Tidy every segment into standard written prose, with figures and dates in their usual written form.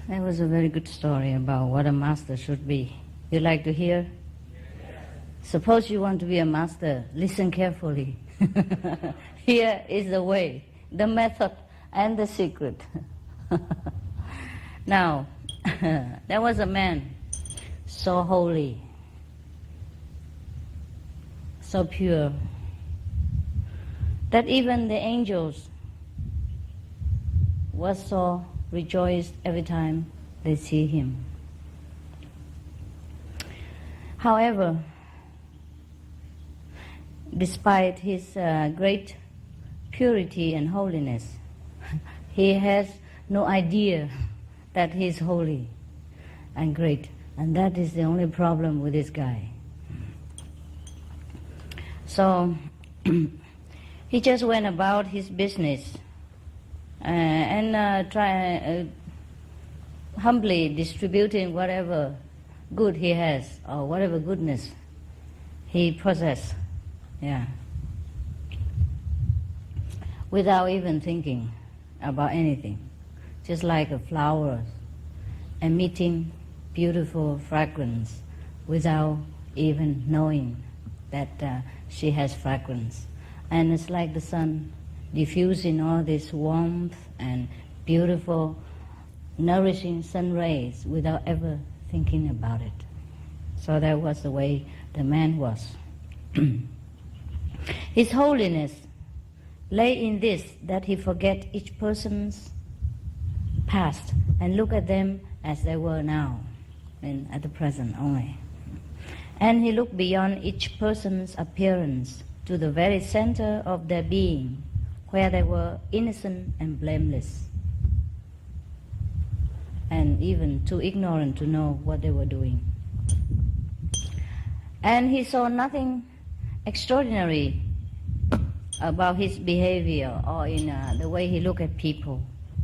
That was a very good story about what a master should be. You like to hear? Suppose you want to be a master, listen carefully. Here is the way, the method, and the secret. Now, there was a man so holy, so pure, that even the angels was so rejoiced every time they see him. However, despite his great purity and holiness, he has no idea that he is holy and great, and that is the only problem with this guy. So he just went about his business and humbly distributing whatever good he has or whatever goodness he possesses, without even thinking about anything, just like a flower emitting beautiful fragrance without even knowing that she has fragrance. And it's like the sun diffusing all this warmth and beautiful, nourishing sun rays without ever thinking about it. So that was the way the man was. His holiness lay in this, that he forget each person's past and look at them as they were now, and at the present only. And he looked beyond each person's appearance to the very center of their being, where they were innocent and blameless, and even too ignorant to know what they were doing. And he saw nothing extraordinary about his behavior or in the way he looked at people,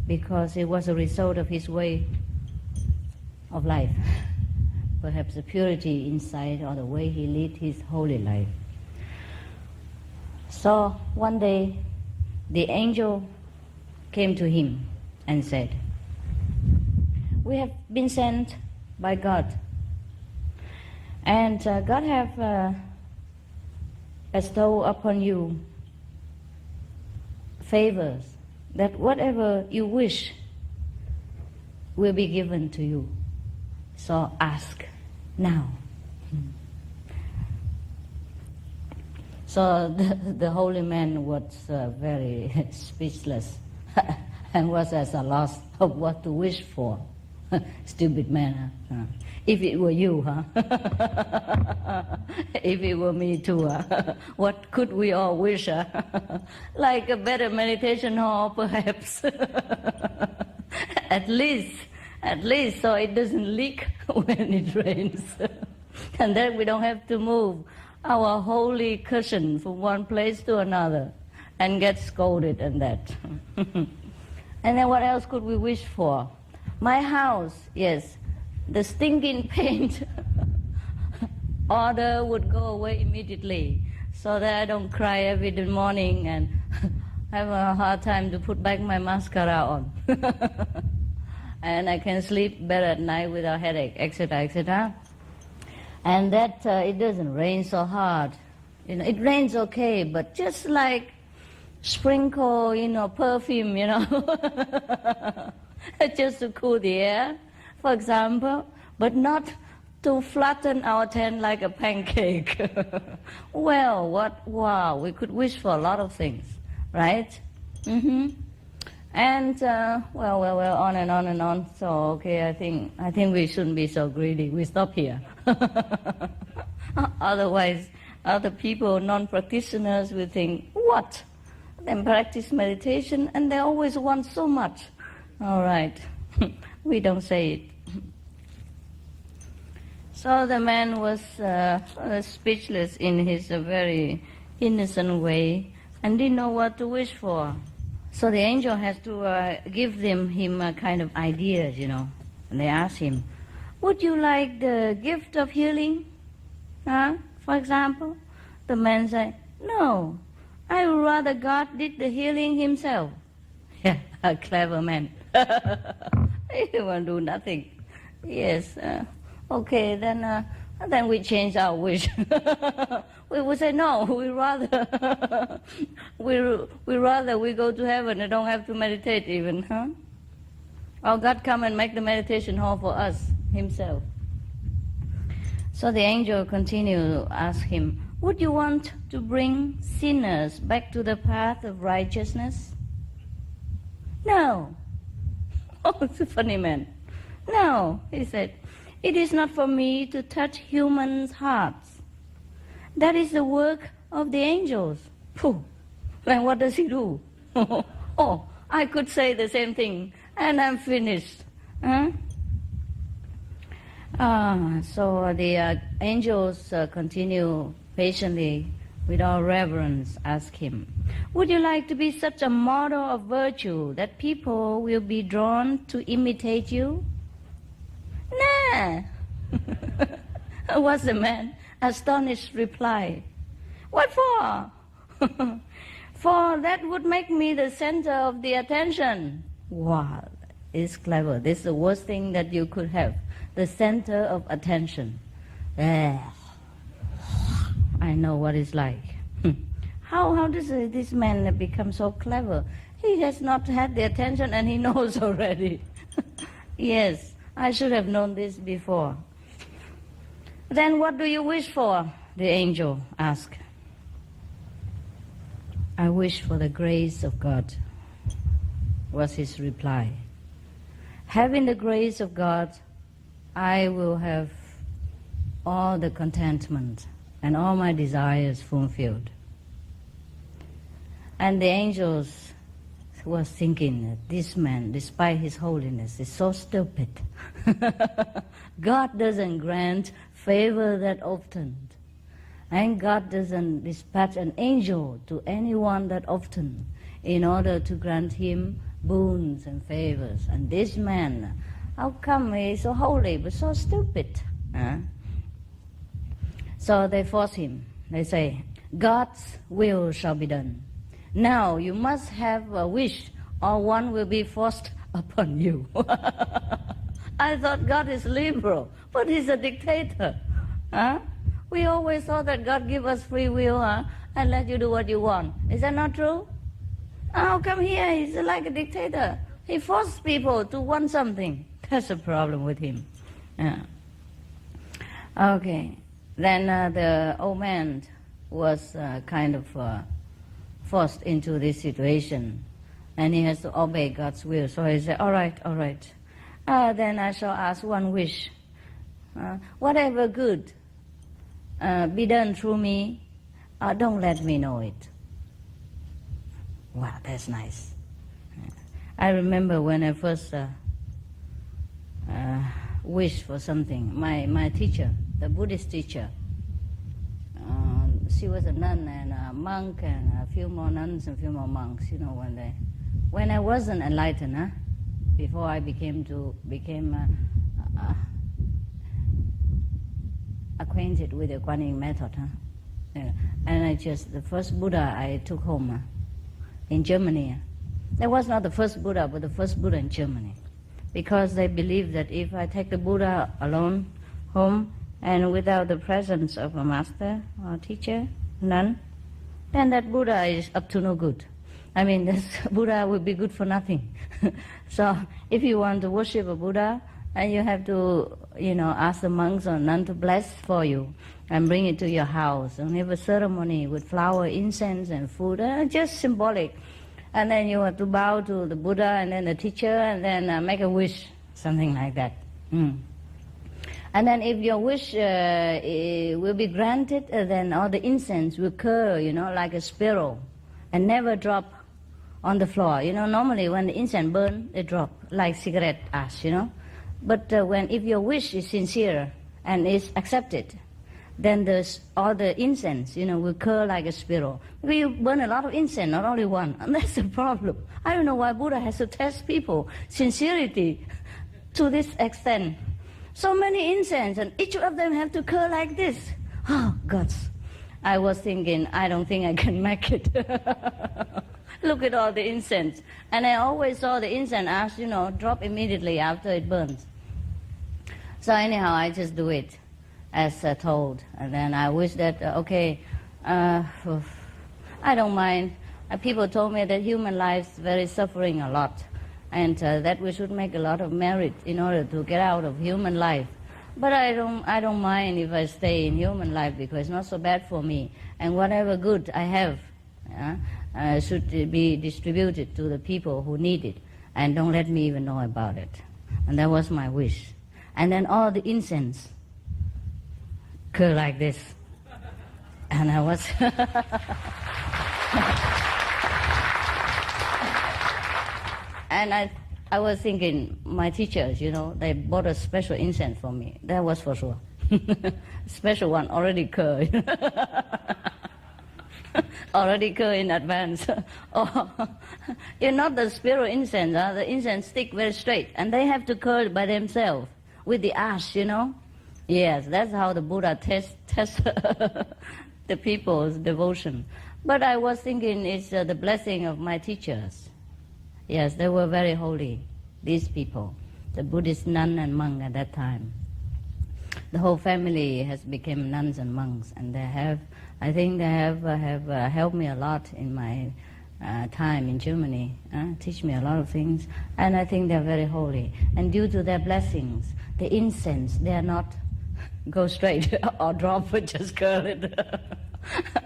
because it was a result of his way of life, perhaps the purity inside or the way he lived his holy life. So one day the angel came to him and said, "We have been sent by God, and God have bestowed upon you favors, that whatever you wish will be given to you. So ask now." So the holy man was very speechless and was at a loss of what to wish for. Stupid man, huh? If it were you, huh? If it were me too, what could we all wish? Like a better meditation hall, perhaps. At least, so it doesn't leak when it rains. And then we don't have to move our holy cushion from one place to another and get scolded and that. And then what else could we wish for? My house, yes, the stinking paint odor would go away immediately, so that I don't cry every morning and have a hard time to put back my mascara on. And I can sleep better at night without headache, etc., etc. And that it doesn't rain so hard. It rains okay, but just like sprinkle, perfume, just to cool the air, for example, but not to flatten our tent like a pancake. Well, wow, we could wish for a lot of things, right? And well, on and on and on. So okay, I think we shouldn't be so greedy. We stop here. Otherwise, other people, non-practitioners, will think, what? They practice meditation and they always want so much. All right, we don't say it. So the man was speechless in his very innocent way and didn't know what to wish for. So the angel has to give him a kind of ideas, And they asked him, "Would you like the gift of healing? For example?" The man said, "No, I would rather God did the healing himself." Yeah, a clever man. He didn't want to do nothing. Yes. Okay, then we change our wish. We would say no. We rather we go to heaven and don't have to meditate even, huh? Or God come and make the meditation hall for us Himself. So the angel continued to ask him, would you want to bring sinners back to the path of righteousness? No. Oh, it's a funny man. No, he said, it is not for me to touch humans' hearts. That is the work of the angels. Phew. Then what does he do? Oh, I could say the same thing, and I'm finished. Huh? So the angels continue patiently, with all reverence, ask him, would you like to be such a model of virtue that people will be drawn to imitate you? Nah. Was the man astonished reply. What for? For that would make me the center of the attention. Wow, it's clever. This is the worst thing that you could have. The center of attention. I know what it's like. How does this man become so clever? He has not had the attention and he knows already. Yes, I should have known this before. Then what do you wish for? The angel asked. I wish for the grace of God, was his reply. Having the grace of God, I will have all the contentment and all my desires fulfilled. And the angels was thinking that this man, despite his holiness, is so stupid. God doesn't grant favor that often. And God doesn't dispatch an angel to anyone that often in order to grant him boons and favors. And this man, how come he is so holy but so stupid? Huh? So they force him. They say, God's will shall be done. Now you must have a wish or one will be forced upon you. I thought God is liberal, but he's a dictator. Huh? We always thought that God give us free will, huh? And let you do what you want. Is that not true? How come here he's like a dictator? He forces people to want something. That's a problem with him. Yeah. Okay. Then the old man was kind of forced into this situation, and he has to obey God's will. So he said, all right. Then I shall ask one wish. Whatever good be done through me, don't let me know it. Wow, that's nice. I remember when I first wished for something, my teacher, the Buddhist teacher, she was a nun and a monk and a few more nuns and a few more monks, when I wasn't enlightened, before I became acquainted with the Guanyin method, and the first Buddha I took home in Germany. That was not the first Buddha, but the first Buddha in Germany, because they believed that if I take the Buddha alone home and without the presence of a master or teacher, nun, then that Buddha is up to no good. I mean, this Buddha will be good for nothing. So if you want to worship a Buddha, and you have to, ask the monks or nun to bless for you and bring it to your house and have a ceremony with flower, incense and food, just symbolic. And then you have to bow to the Buddha and then the teacher and then make a wish, something like that. And then if your wish will be granted, then all the incense will curl, like a spiral and never drop on the floor. Normally when the incense burn, they drop like cigarette ash, But if your wish is sincere and is accepted, then all the incense, will curl like a spiral. Because you burn a lot of incense, not only one, and that's the problem. I don't know why Buddha has to test people sincerity to this extent. So many incense, and each of them have to curl like this. Oh, gods. I was thinking, I don't think I can make it. Look at all the incense. And I always saw the incense ash, drop immediately after it burns. So anyhow, I just do it as told. And then I wish that, I don't mind. People told me that human life is very suffering a lot, and that we should make a lot of merit in order to get out of human life. But I don't mind if I stay in human life, because it's not so bad for me. And whatever good I have should be distributed to the people who need it, and don't let me even know about it. And that was my wish. And then all the incense curl like this. And I was... And I was thinking, my teachers, they bought a special incense for me. That was for sure. Special one, already curled. Already curled in advance. Not the spiral incense. The incense stick very straight. And they have to curl by themselves with the ash, Yes, that's how the Buddha tests the people's devotion. But I was thinking it's the blessing of my teachers. Yes, they were very holy, these people, the Buddhist nun and monk at that time. The whole family has become nuns and monks, and I think they have helped me a lot in my time in Germany, teach me a lot of things, and I think they're very holy. And due to their blessings, the incense, they are not go straight or drop, but just curl it.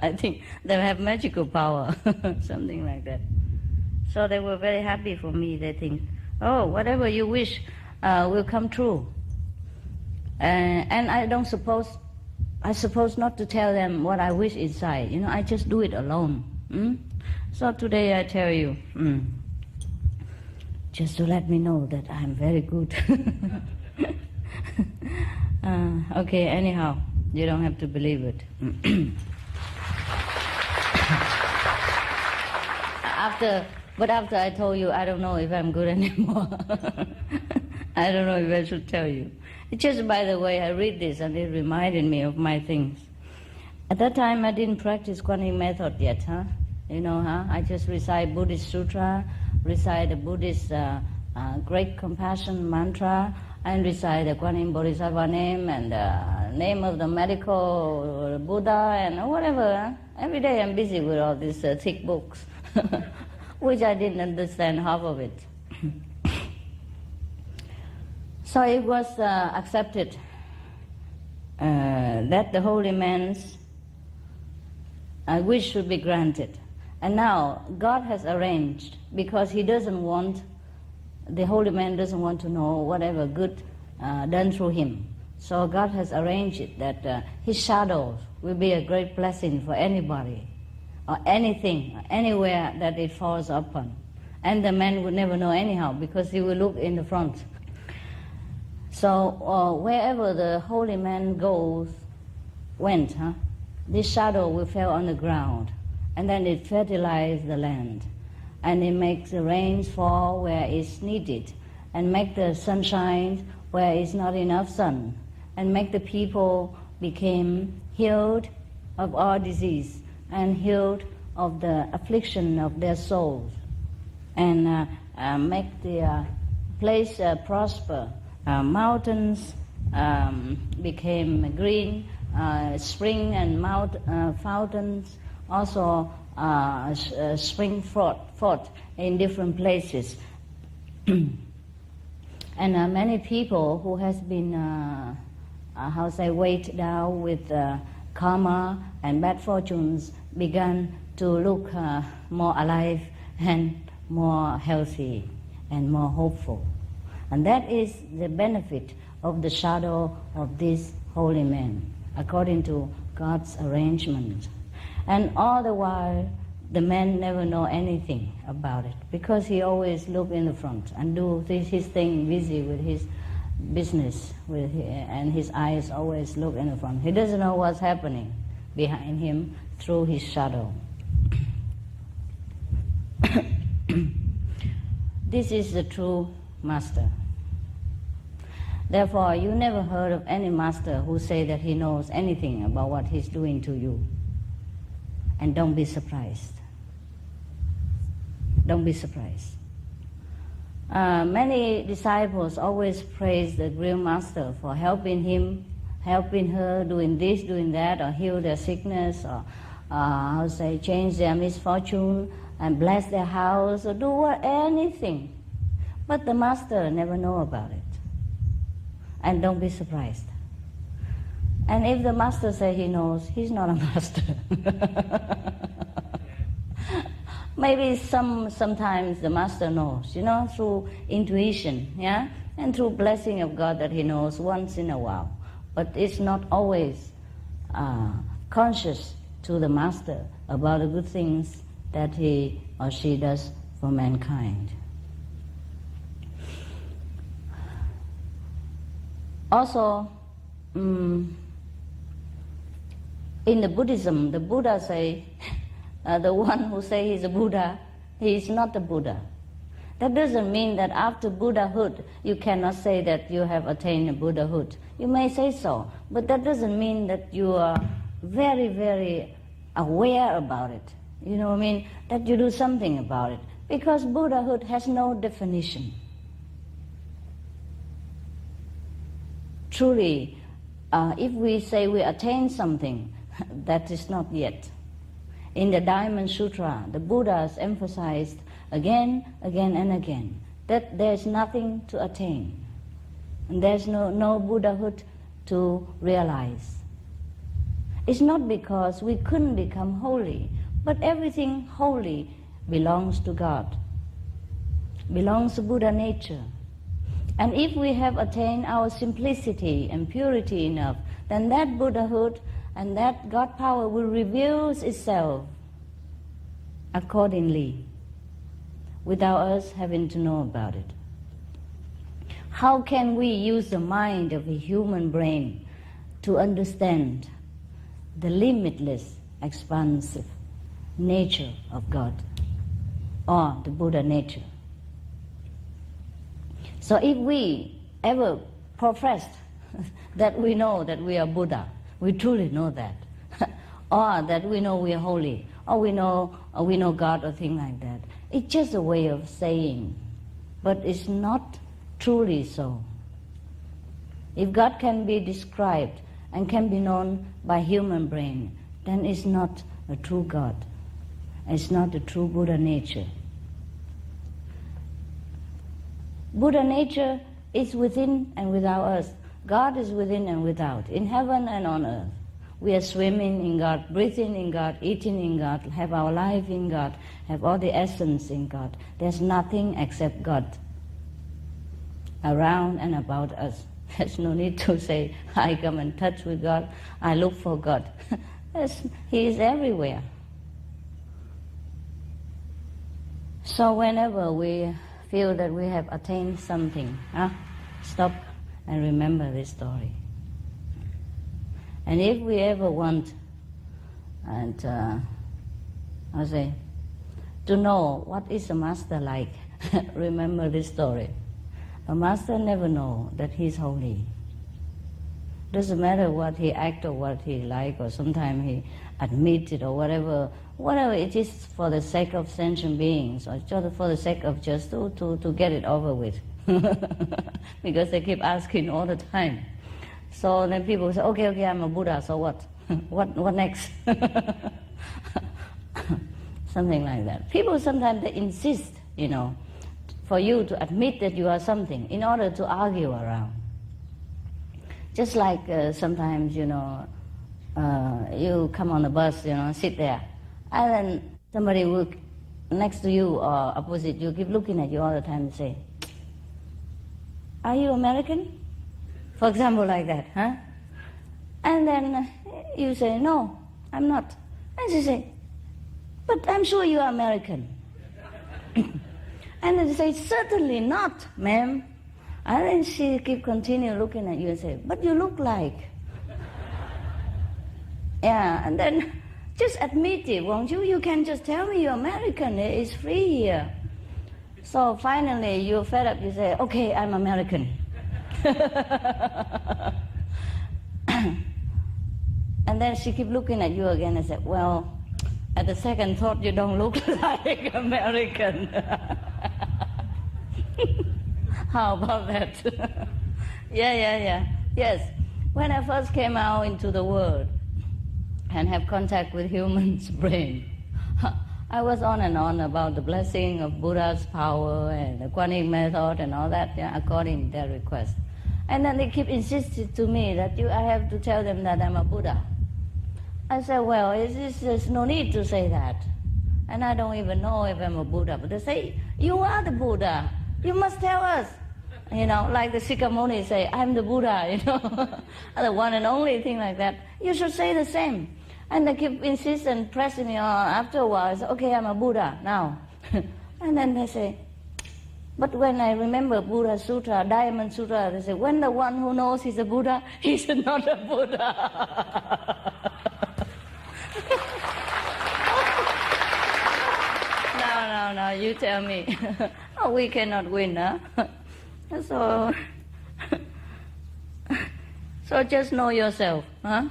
I think they have magical power, something like that. So they were very happy for me. They think, whatever you wish will come true. And I suppose not to tell them what I wish inside. I just do it alone. So today I tell you, just to let me know that I'm very good. Okay, anyhow, you don't have to believe it. But after I told you, I don't know if I'm good anymore. I don't know if I should tell you. It's just by the way I read this, and it reminded me of my things. At that time, I didn't practice Guanyin method yet, I just recite Buddhist sutra, recite the Buddhist great compassion mantra, and recite the Guanyin Bodhisattva name and the name of the medical Buddha and whatever. Every day I'm busy with all these thick books. Which I didn't understand half of it. So it was accepted that the holy man's wish should be granted. And now God has arranged, because he doesn't want, the holy man doesn't want to know whatever good done through him. So God has arranged it that his shadow will be a great blessing for anybody, or anything, anywhere that it falls upon. And the man would never know anyhow, because he will look in the front. So wherever the holy man went, this shadow will fall on the ground, and then it fertilizes the land, and it makes the rains fall where it's needed, and make the sunshine where it's not enough sun, and make the people become healed of all disease, and healed of the affliction of their souls, and make the place prosper. Mountains became green, spring and fountains also spring forth in different places. And many people who has been, weighed down with karma and bad fortunes began to look more alive and more healthy and more hopeful. And that is the benefit of the shadow of this holy man, according to God's arrangement. And all the while, the man never know anything about it, because he always look in the front and do his thing, busy with his business, and his eyes always look in the front. He doesn't know what's happening behind him through his shadow. This is the true master. Therefore, you never heard of any master who say that he knows anything about what he's doing to you. And don't be surprised. Don't be surprised. Many disciples always praise the real master for helping him, helping her, doing this, doing that, or heal their sickness, or change their misfortune, and bless their house, or do anything. But the master never know about it. And don't be surprised. And if the master says he knows, he's not a master. Maybe sometimes the master knows, through intuition, yeah, and through blessing of God that he knows once in a while. But it's not always conscious to the master about the good things that he or she does for mankind. Also, in the Buddhism, the Buddha say, the one who say he's a Buddha, he is not a Buddha. That doesn't mean that after Buddhahood, you cannot say that you have attained Buddhahood. You may say so, but that doesn't mean that you are very, very aware about it. You know what I mean? That you do something about it. Because Buddhahood has no definition. Truly, if we say we attain something, that is not yet. In the Diamond Sutra, the Buddhas emphasized again and again that there's nothing to attain. And there's no Buddhahood to realize. It's not because we couldn't become holy, but everything holy belongs to God, belongs to Buddha nature. And if we have attained our simplicity and purity enough, then that Buddhahood and that God power will reveal itself accordingly, without us having to know about it. How can we use the mind of a human brain to understand the limitless, expansive nature of God, or the Buddha nature? So if we ever professed that we know that we are Buddha, we truly know that, or that we know we are holy, or we know God, or things like that, it's just a way of saying, but it's not truly so. If God can be described and can be known by human brain, then it's not a true God. It's not a true Buddha nature. Buddha nature is within and without us. God is within and without, in heaven and on earth. We are swimming in God, breathing in God, eating in God, have our life in God, have all the essence in God. There's nothing except God around and about us. There's no need to say, I come in touch with God, I look for God. He is everywhere. So whenever we feel that we have attained something, stop and remember this story. And if we ever want, and to know what is a master like, remember this story. A master never know that he's holy. Doesn't matter what he act or what he like, or sometimes he admit it, or whatever it is, for the sake of sentient beings, or just for the sake of just to get it over with. Because they keep asking all the time. So then people say, okay, I'm a Buddha, so what? What next? Something like that. People sometimes they insist, for you to admit that you are something in order to argue around. Just like sometimes, you come on the bus, sit there, and then somebody will next to you or opposite you keep looking at you all the time and say, are you American? For example, like that, huh? And then you say, no, I'm not. And she say, but I'm sure you are American. And then they say, certainly not, ma'am. And then she keep continue looking at you and say, but you look like. Yeah, and then just admit it, won't you? You can just tell me you're American, it's free here. So finally you're fed up, you say, okay, I'm American. And then she keep looking at you again and said, well, At the second thought, you don't look like American. How about that? Yeah. Yes. When I first came out into the world and have contact with human's brain, I was on and on about the blessing of Buddha's power and the Kuan Yin method and all that, according to their request. And then they keep insisting to me that I have to tell them that I'm a Buddha. I said, well, there's no need to say that. And I don't even know if I'm a Buddha. But they say, you are the Buddha. You must tell us. Like the Sikamoni say, I'm the Buddha, the one and only thing like that. You should say the same. And they keep insisting, pressing me on. After a while, I say, okay, I'm a Buddha now. And then they say, but when I remember Buddha Sutra, Diamond Sutra, they say, when the one who knows he's a Buddha, he's not a Buddha. No, you tell me. Oh, we cannot win, huh? So just know yourself, huh?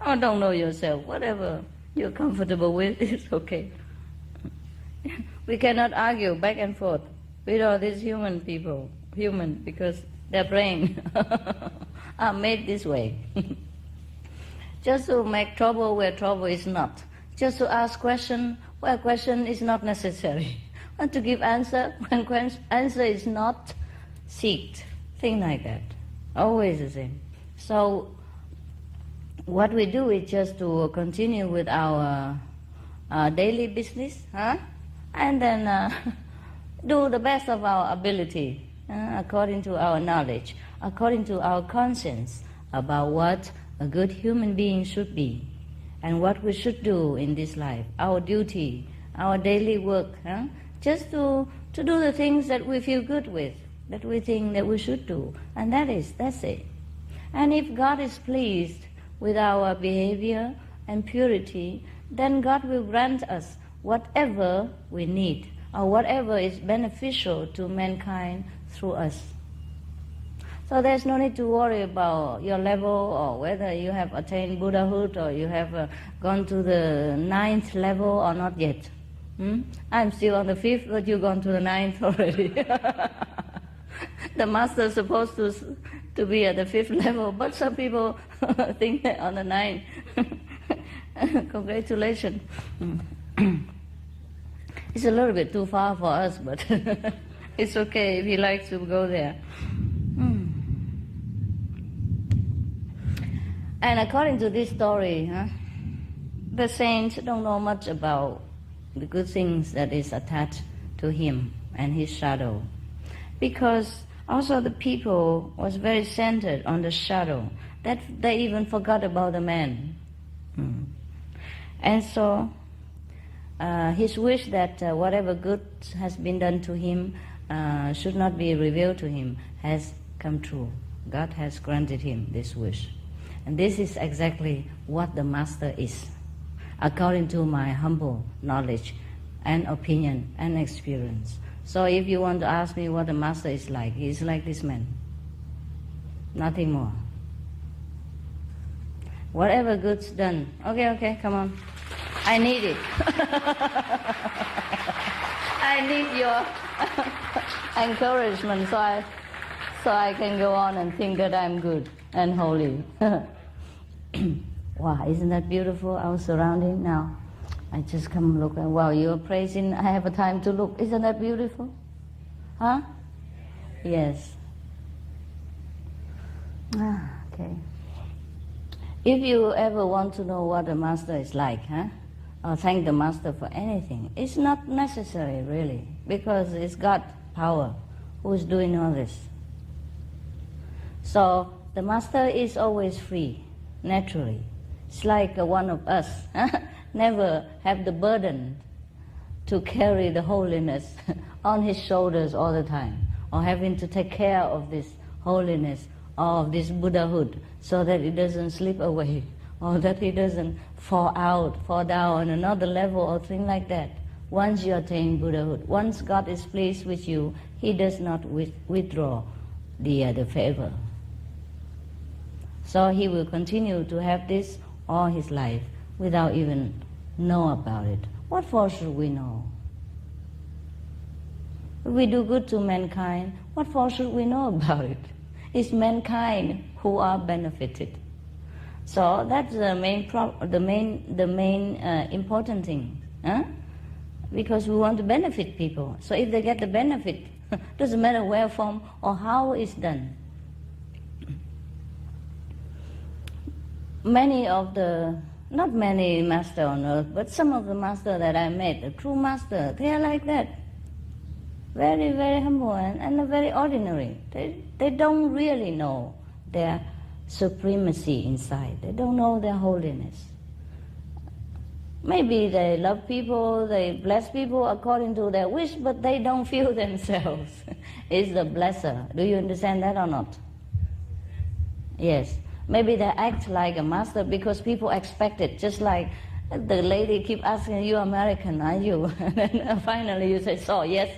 Or don't know yourself. Whatever you're comfortable with is okay. We cannot argue back and forth with all these human people. Human, because their brain are made this way. Just to make trouble where trouble is not. Just to ask question where question is not necessary. And to give answer when answer is not seeked. Thing like that. Always the same. So what we do is just to continue with our daily business, huh? And then do the best of our ability, according to our knowledge, according to our conscience about what a good human being should be and what we should do in this life, our duty, our daily work, huh? Just to do the things that we feel good with, that we think that we should do, and that's it. And if God is pleased with our behavior and purity, then God will grant us whatever we need or whatever is beneficial to mankind through us. So there's no need to worry about your level or whether you have attained Buddhahood or you have gone to the 9th level or not yet. I'm still on the 5th, but you've gone to the 9th already. The master is supposed to be at the 5th level, but some people think they're on the 9th. Congratulations. It's a little bit too far for us, but it's okay if he likes to go there. And according to this story, the saints don't know much about the good things that is attached to him and his shadow, because also the people was very centered on the shadow that they even forgot about the man. And so his wish that whatever good has been done to him should not be revealed to him has come true. God has granted him this wish. And this is exactly what the master is, according to my humble knowledge and opinion and experience. So if you want to ask me what the master is like, he's like this man. Nothing more. Whatever good's done. Okay, come on. I need it. I need your encouragement so I can go on and think that I'm good and holy. Wow, isn't that beautiful, our surrounding now? I just come look and wow, you're praising, I have a time to look. Isn't that beautiful? Huh? Yes. Okay. If you ever want to know what the master is like, or thank the master for anything, it's not necessary really, because it's God power who is doing all this. So the master is always free, naturally. It's like one of us, never have the burden to carry the holiness on his shoulders all the time, or having to take care of this holiness or of this Buddhahood so that it doesn't slip away, or that it doesn't fall down on another level or thing like that. Once you attain Buddhahood, once God is pleased with you, he does not withdraw the favor. So he will continue to have this all his life without even know about it. What for should we know? If we do good to mankind, what for should we know about it? It's mankind who are benefited. So that's the main important thing, huh? Because we want to benefit people. So if they get the benefit, doesn't matter where from or how it's done. Many of the, not many masters on earth, but some of the masters that I met, the true master, they are like that. Very, very humble and very ordinary. They don't really know their supremacy inside. They don't know their holiness. Maybe they love people, they bless people according to their wish, but they don't feel themselves is the blesser. Do you understand that or not? Yes. Maybe they act like a master because people expect it, just like the lady keep asking, you American, are you? And then finally you say, so, yes.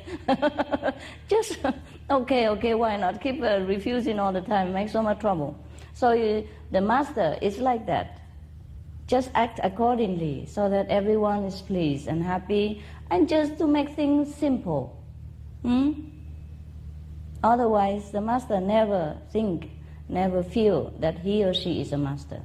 Just, okay, why not? Keep refusing all the time, make so much trouble. So the master is like that. Just act accordingly so that everyone is pleased and happy, and just to make things simple. Otherwise, the master never feel that he or she is a master.